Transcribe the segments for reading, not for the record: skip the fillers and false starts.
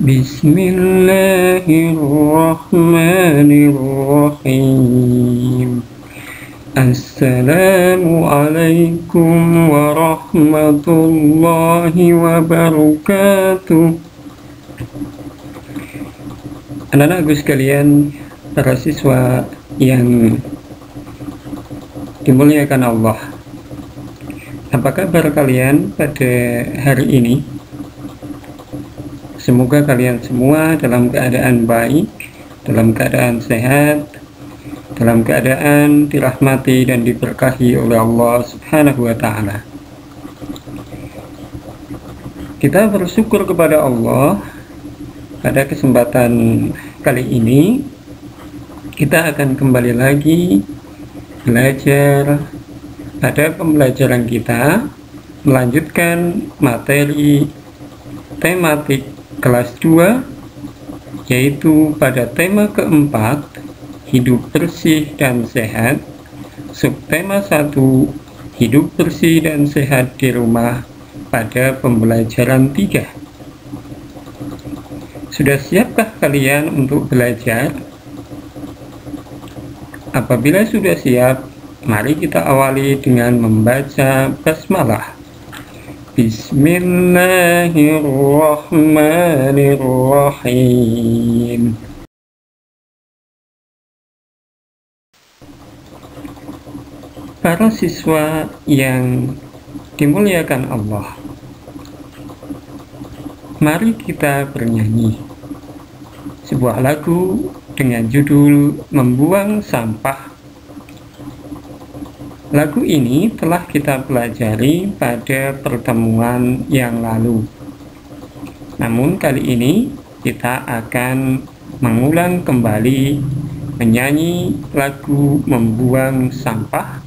Bismillahirrahmanirrahim. Assalamualaikum warahmatullahi wabarakatuh. Anak-anakku sekalian, para siswa yang dimuliakan Allah, apa kabar kalian pada hari ini? Semoga kalian semua dalam keadaan baik, dalam keadaan sehat, dalam keadaan dirahmati dan diberkahi oleh Allah Subhanahu wa Ta'ala. Kita bersyukur kepada Allah pada kesempatan kali ini. Kita akan kembali lagi belajar pada pembelajaran kita, melanjutkan materi tematik kelas 2, yaitu pada tema keempat, hidup bersih dan sehat, subtema 1, hidup bersih dan sehat di rumah, pada pembelajaran 3. Sudah siapkah kalian untuk belajar? Apabila sudah siap, mari kita awali dengan membaca basmalah. Bismillahirrahmanirrahim. Para siswa yang dimuliakan Allah, mari kita bernyanyi sebuah lagu dengan judul Membuang Sampah. Lagu ini telah kita pelajari pada pertemuan yang lalu. Namun kali ini kita akan mengulang kembali menyanyi lagu Membuang Sampah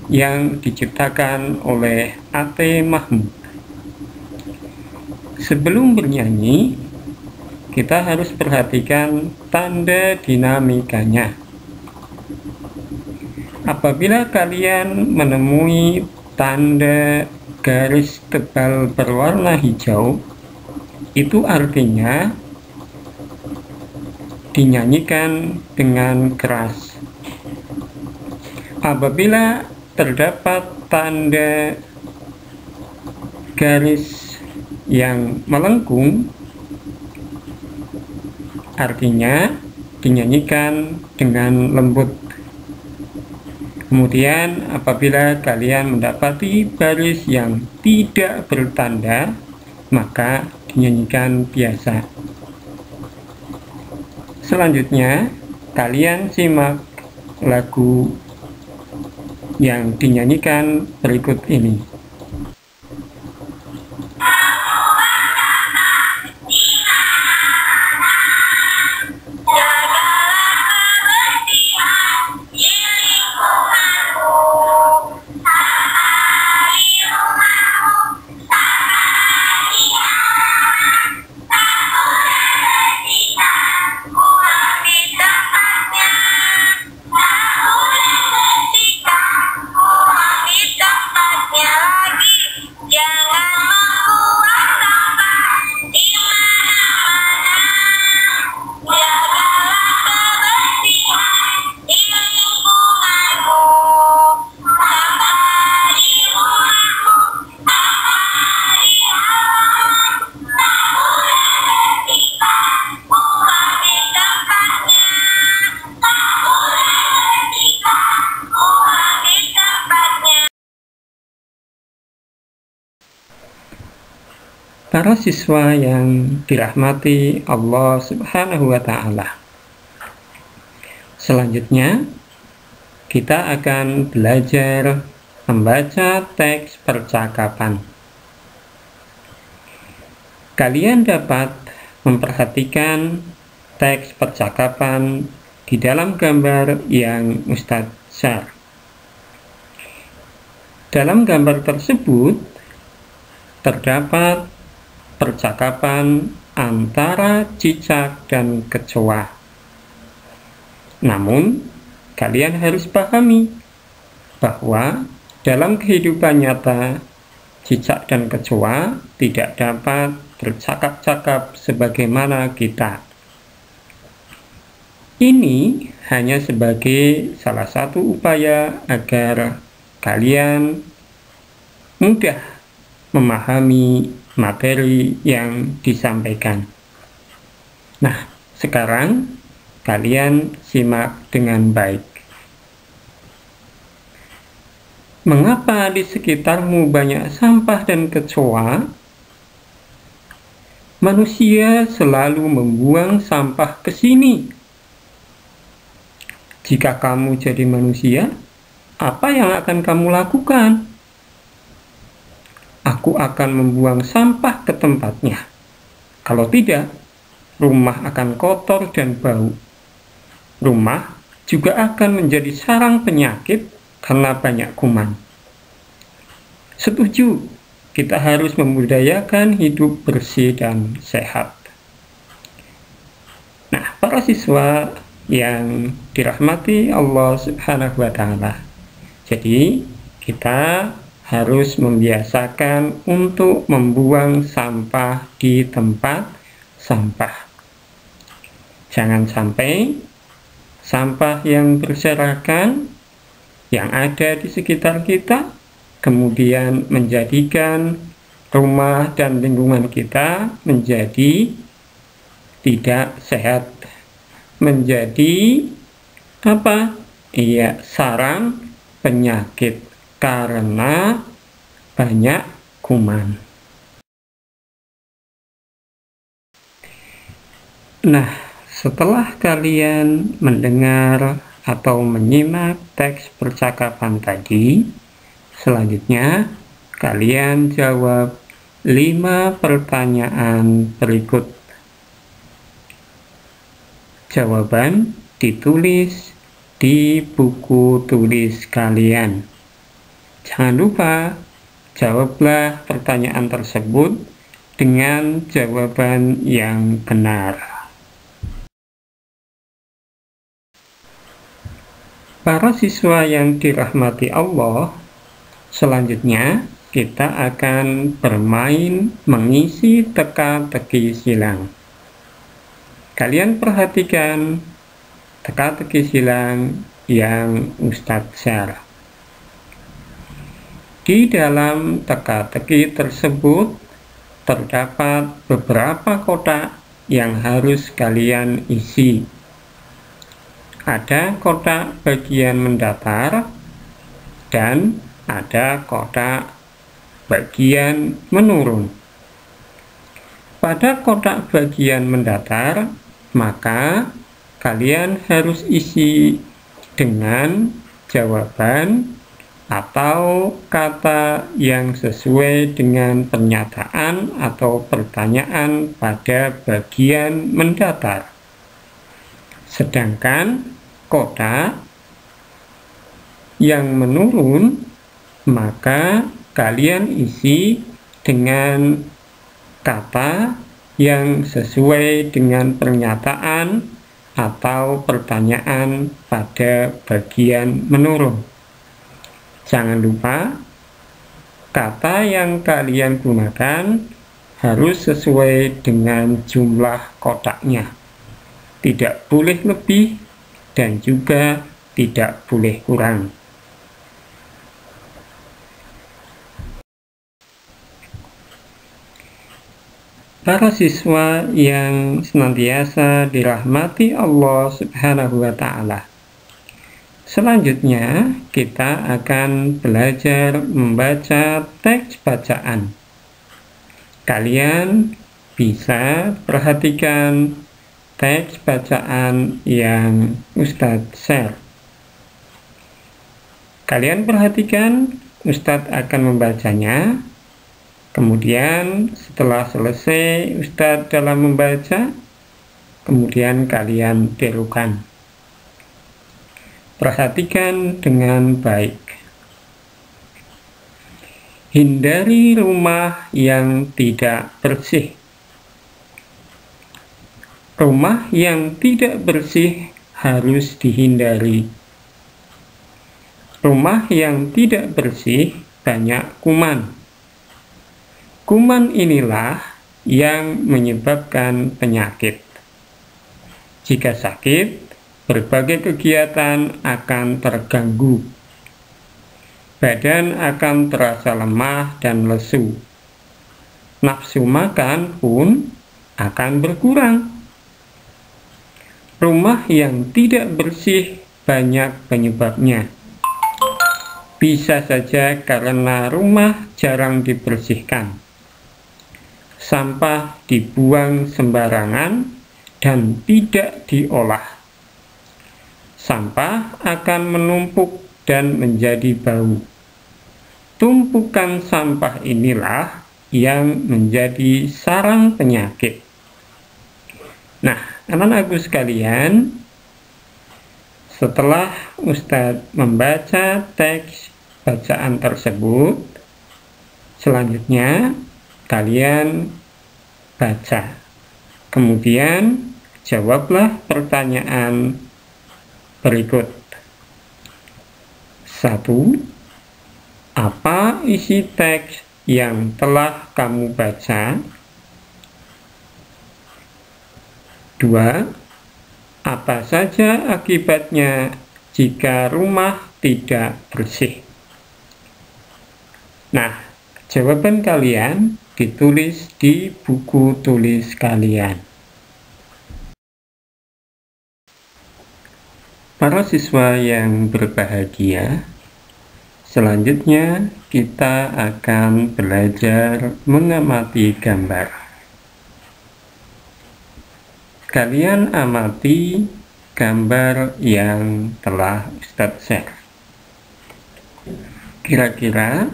yang diciptakan oleh Ate Mahmud. Sebelum bernyanyi, kita harus perhatikan tanda dinamikanya. Apabila kalian menemui tanda garis tebal berwarna hijau, itu artinya dinyanyikan dengan keras. Apabila terdapat tanda garis yang melengkung, artinya dinyanyikan dengan lembut. Kemudian apabila kalian mendapati baris yang tidak bertanda, maka dinyanyikan biasa. Selanjutnya, kalian simak lagu yang dinyanyikan berikut ini. Para siswa yang dirahmati Allah Subhanahu wa Ta'ala, selanjutnya kita akan belajar membaca teks percakapan. Kalian dapat memperhatikan teks percakapan di dalam gambar yang Ustadz share. Dalam gambar tersebut terdapat percakapan antara cicak dan kecoa. Namun, kalian harus pahami bahwa dalam kehidupan nyata, cicak dan kecoa tidak dapat bercakap-cakap sebagaimana kita. Ini hanya sebagai salah satu upaya agar kalian mudah memahami materi yang disampaikan. Nah, sekarang kalian simak dengan baik. Mengapa di sekitarmu banyak sampah dan kecoa? Manusia selalu membuang sampah ke sini. Jika kamu jadi manusia, apa yang akan kamu lakukan? Aku akan membuang sampah ke tempatnya. Kalau tidak, rumah akan kotor dan bau. Rumah juga akan menjadi sarang penyakit karena banyak kuman. Setuju, kita harus membudayakan hidup bersih dan sehat. Nah, para siswa yang dirahmati Allah Subhanahu wa Ta'ala, jadi kita harus membiasakan untuk membuang sampah di tempat sampah. Jangan sampai sampah yang berserakan yang ada di sekitar kita kemudian menjadikan rumah dan lingkungan kita menjadi tidak sehat, menjadi sarang penyakit karena banyak kuman. Nah, setelah kalian mendengar atau menyimak teks percakapan tadi, selanjutnya kalian jawab 5 pertanyaan berikut. Jawaban ditulis di buku tulis kalian. Jangan lupa, jawablah pertanyaan tersebut dengan jawaban yang benar. Para siswa yang dirahmati Allah, selanjutnya kita akan bermain mengisi teka-teki silang. Kalian perhatikan teka-teki silang yang Ustadz share. Di dalam teka-teki tersebut terdapat beberapa kotak yang harus kalian isi. Ada kotak bagian mendatar dan ada kotak bagian menurun. Pada kotak bagian mendatar, maka kalian harus isi dengan jawaban atau kata yang sesuai dengan pernyataan atau pertanyaan pada bagian mendatar. Sedangkan kotak yang menurun, maka kalian isi dengan kata yang sesuai dengan pernyataan atau pertanyaan pada bagian menurun. Jangan lupa, kata yang kalian gunakan harus sesuai dengan jumlah kotaknya. Tidak boleh lebih dan juga tidak boleh kurang. Para siswa yang senantiasa dirahmati Allah Subhanahu wa Ta'ala, selanjutnya kita akan belajar membaca teks bacaan. Kalian bisa perhatikan teks bacaan yang Ustadz share. Kalian perhatikan, Ustadz akan membacanya. Kemudian setelah selesai Ustadz dalam membaca, kemudian kalian tirukan. Perhatikan dengan baik. Hindari rumah yang tidak bersih. Rumah yang tidak bersih harus dihindari. Rumah yang tidak bersih banyak kuman. Kuman inilah yang menyebabkan penyakit. Jika sakit, berbagai kegiatan akan terganggu. Badan akan terasa lemah dan lesu. Nafsu makan pun akan berkurang. Rumah yang tidak bersih banyak penyebabnya. Bisa saja karena rumah jarang dibersihkan. Sampah dibuang sembarangan dan tidak diolah. Sampah akan menumpuk dan menjadi bau. Tumpukan sampah inilah yang menjadi sarang penyakit. Nah, anak-anakku sekalian, setelah Ustadz membaca teks bacaan tersebut, selanjutnya kalian baca. Kemudian jawablah pertanyaan berikut. 1. Apa isi teks yang telah kamu baca? 2. Apa saja akibatnya jika rumah tidak bersih? Nah, jawaban kalian ditulis di buku tulis kalian. Para siswa yang berbahagia, selanjutnya kita akan belajar mengamati gambar. Kalian amati gambar yang telah Ustadz share. Kira-kira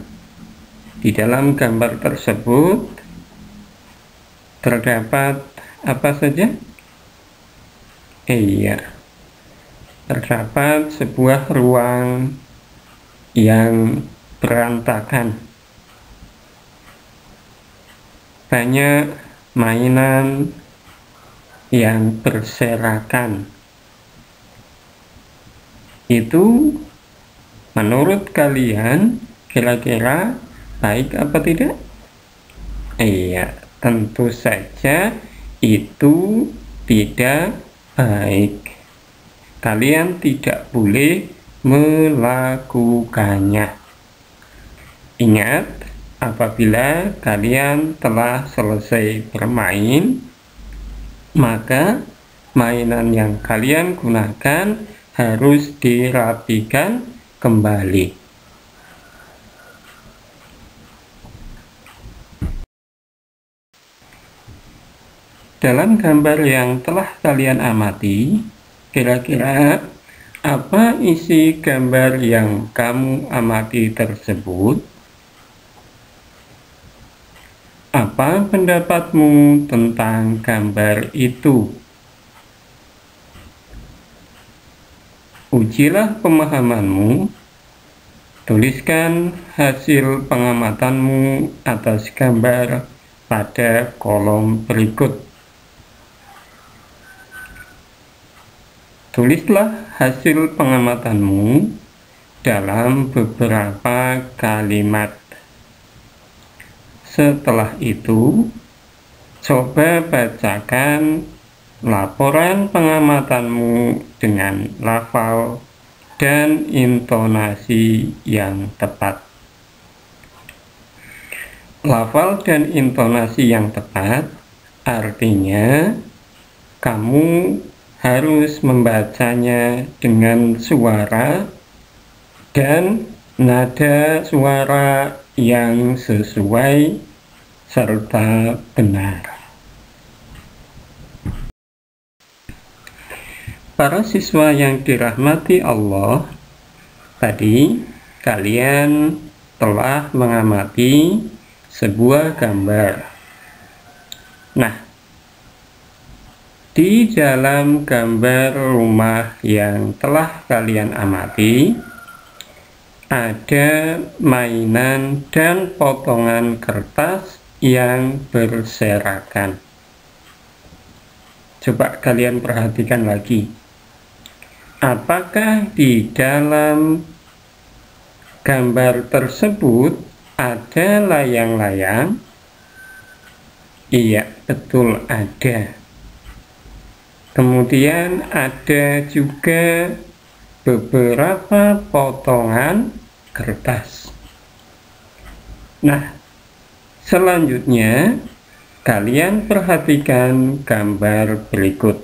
di dalam gambar tersebut terdapat apa saja? Iya, terdapat sebuah ruang yang berantakan. Banyak mainan yang berserakan. Itu menurut kalian kira-kira baik apa tidak? Iya, tentu saja itu tidak baik. Kalian tidak boleh melakukannya. Ingat, apabila kalian telah selesai bermain, maka mainan yang kalian gunakan harus dirapikan kembali. Dalam gambar yang telah kalian amati, kira-kira apa isi gambar yang kamu amati tersebut? Apa pendapatmu tentang gambar itu? Ujilah pemahamanmu. Tuliskan hasil pengamatanmu atas gambar pada kolom berikut. Tulislah hasil pengamatanmu dalam beberapa kalimat. Setelah itu, coba bacakan laporan pengamatanmu dengan lafal dan intonasi yang tepat. Lafal dan intonasi yang tepat artinya kamu harus membacanya dengan suara dan nada suara yang sesuai serta benar. Para siswa yang dirahmati Allah, tadi kalian telah mengamati sebuah gambar. Nah, di dalam gambar rumah yang telah kalian amati, ada mainan dan potongan kertas yang berserakan. Coba kalian perhatikan lagi. Apakah di dalam gambar tersebut ada layang-layang? Iya, betul ada. Kemudian ada juga beberapa potongan kertas. Nah, selanjutnya kalian perhatikan gambar berikut.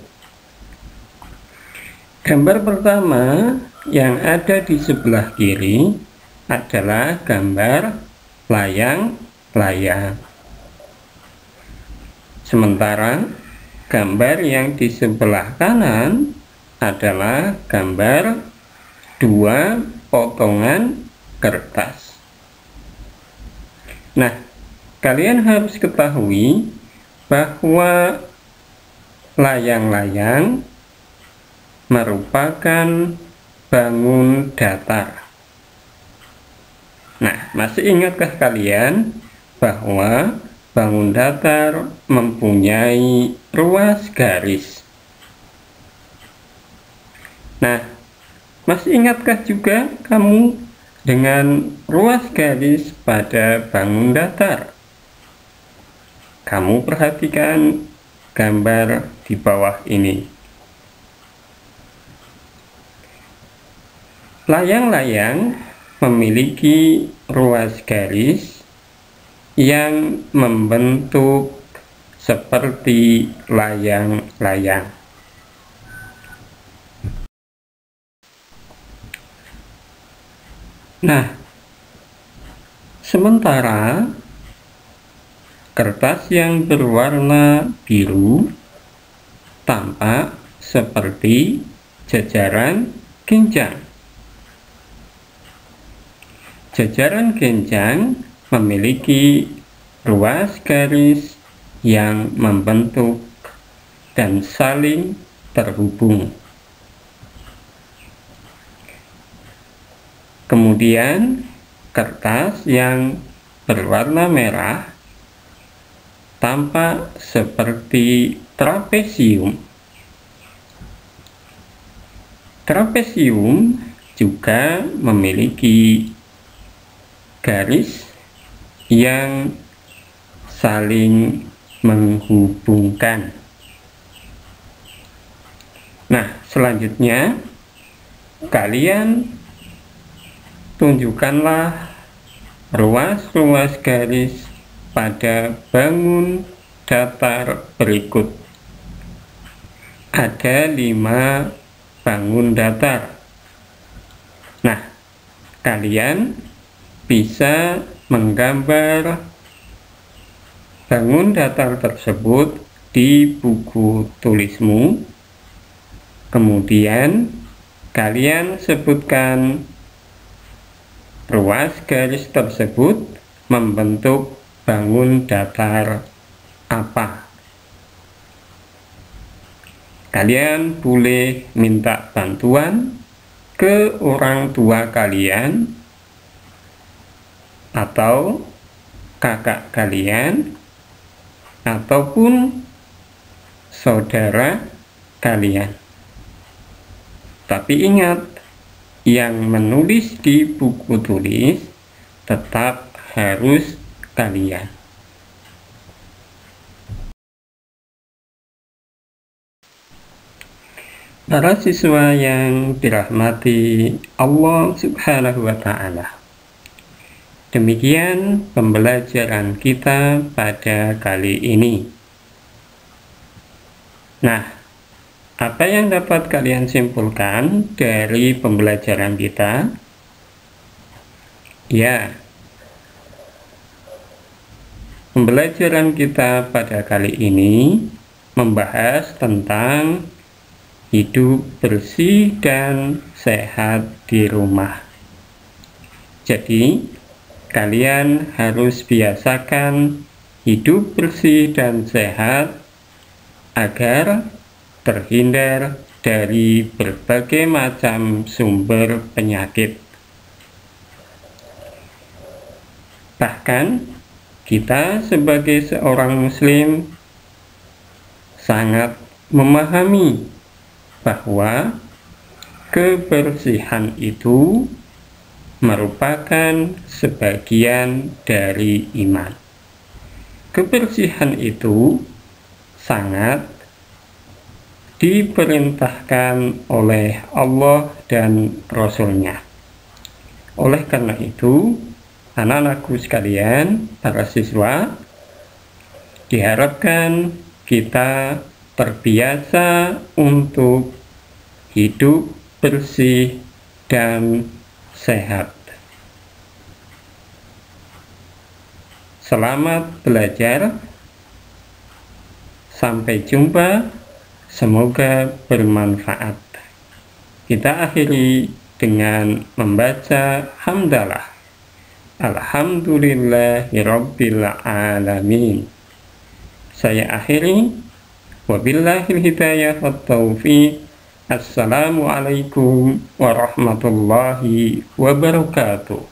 Gambar pertama yang ada di sebelah kiri adalah gambar layang-layang. Sementara gambar yang di sebelah kanan adalah gambar dua potongan kertas. Nah, kalian harus ketahui bahwa layang-layang merupakan bangun datar. Nah, masih ingatkah kalian bahwa bangun datar mempunyai ruas garis? Nah, masih ingatkah juga kamu dengan ruas garis pada bangun datar? Kamu perhatikan gambar di bawah ini. Layang-layang memiliki ruas garis yang membentuk seperti layang-layang. Nah, sementara kertas yang berwarna biru tampak seperti jajaran genjang. Jajaran genjang memiliki ruas garis yang membentuk dan saling terhubung. Kemudian kertas yang berwarna merah tampak seperti trapesium. Trapesium juga memiliki garis yang saling menghubungkan. Nah, selanjutnya kalian tunjukkanlah ruas-ruas garis pada bangun datar berikut. Ada 5 bangun datar. Nah, kalian bisa menggambar bangun datar tersebut di buku tulismu. Kemudian kalian sebutkan ruas garis tersebut membentuk bangun datar apa. Kalian boleh minta bantuan ke orang tua kalian atau kakak kalian ataupun saudara kalian. Tapi ingat, yang menulis di buku tulis tetap harus kalian. Para siswa yang dirahmati Allah Subhanahu wa Ta'ala, demikian pembelajaran kita pada kali ini. Nah, apa yang dapat kalian simpulkan dari pembelajaran kita? Ya, pembelajaran kita pada kali ini membahas tentang hidup bersih dan sehat di rumah. Jadi, kalian harus biasakan hidup bersih dan sehat agar terhindar dari berbagai macam sumber penyakit. Bahkan, kita sebagai seorang muslim sangat memahami bahwa kebersihan itu merupakan sebagian dari iman. Kebersihan itu sangat diperintahkan oleh Allah dan Rasul-Nya. Oleh karena itu, anak-anakku sekalian, para siswa, diharapkan kita terbiasa untuk hidup bersih dan sehat. Selamat belajar. Sampai jumpa. Semoga bermanfaat. Kita akhiri dengan membaca hamdalah. Alhamdulillahirabbil alamin. Saya akhiri. Wabillahil hidayah wat taufiq. Assalamualaikum warahmatullahi wabarakatuh.